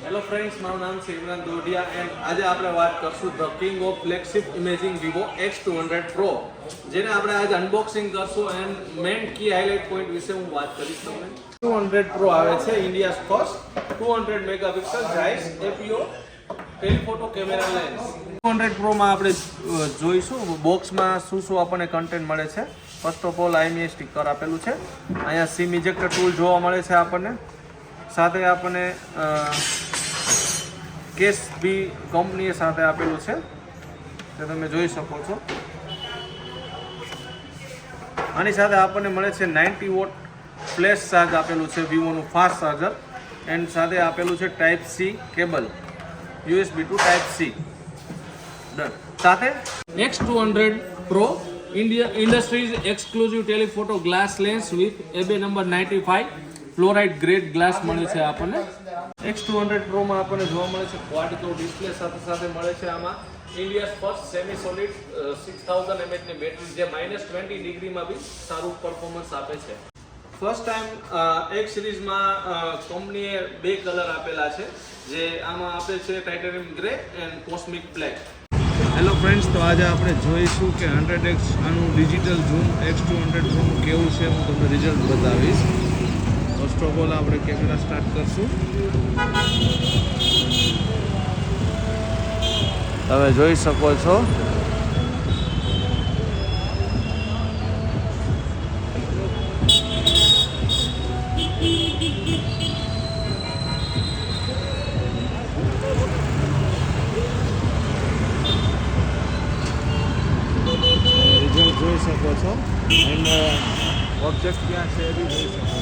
Hello friends, મારું નામ છે ઇમરાન દોઢિયા એન્ડ આજે આપણે વાત કરશું the king of flagship imaging Vivo X200 Pro, જેને આપણે આજે અનબોક્સિંગ કરશું and main key highlight point વિશે હું વાત કરીશ તમને. 200 Pro આવે છે India's first 200 megapixel Zeiss APO telephoto camera lens. 200 Pro માં આપણે જોઈશું બોક્સમાં શું આપણને કન્ટેન્ટ મળે છે. First of all IMEI sticker આપેલું છે. અહીંયા સિમ ઇજેક્ટર ટૂલ જોવા મળે છે આપણને. સાથે આપણને કેસ બી કંપનીએ સાથે આપેલું છે, તે તમે જોઈ શકો છો. આની સાથે આપણને મળે છે 90 વોટ ફ્લેશ ચાર્જ આપેલું છે, વિવોનું ફાસ્ટ ચાર્જર, એન્ડ સાથે આપેલું છે type C cable, USB to type C. Done. સાથે X200 Pro industries exclusive telephoto glass lens with AB number 95 fluoride grade glass મળે છે આપણને. X200 Pro માં આપણને જોવા મળે છે ક્વાડ કોર ડિસ્પ્લે, સાથે મળે છે આમાં India's first semi solid 6000 mAh ની બેટરી, જે -20 ડિગ્રીમાં બી સારું પરફોર્મન્સ આપે છે. ફર્સ્ટ ટાઈમ X સિરીઝમાં કંપનીએ બે કલર આપેલા છે, જે આમાં આપે છે titanium grey and cosmic black. Hello friends, તો આજે આપણે જોઈશું કે 100x આનું ડિજિટલ ઝૂમ X200 Pro નું કેવું છે. હું તમને રિઝલ્ટ બતાવીશ. ફર્સ્ટ ઓફ ઓલ આપણે કેમેરા સ્ટાર્ટ કરશું. તમે જોઈ શકો છો રિઝલ્ટ જોઈ શકો છો એન્ડ ઓબ્જેક્ટ ક્યાં છે એ બી જોઈ શકો છો.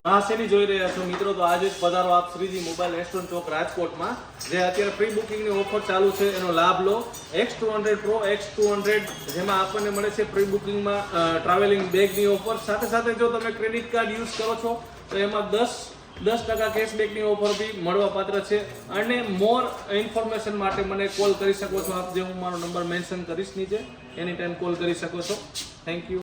હા, શેની જોઈ રહ્યા છો મિત્રો? તો આજે જ પધારો આપ શ્રીજી મોબાઈલ રેસ્ટોરન્ટ ચોક રાજકોટમાં, જે અત્યારે પ્રી બુકિંગની ઓફર ચાલુ છે, એનો લાભ લો. X200 Pro X200, જેમાં આપણને મળે છે પ્રી બુકિંગમાં ટ્રાવેલિંગ બેગની ઓફર. સાથે જો તમે ક્રેડિટ કાર્ડ યુઝ કરો છો તો એમાં 10% કેશબેકની ઓફર બી મળવા પાત્ર છે. અને મોર ઇન્ફોર્મેશન માટે મને કોલ કરી શકો છો આપ, જે હું મારો નંબર મેન્શન કરીશ નીચે. એની ટાઈમ કોલ કરી શકો છો. Thank you.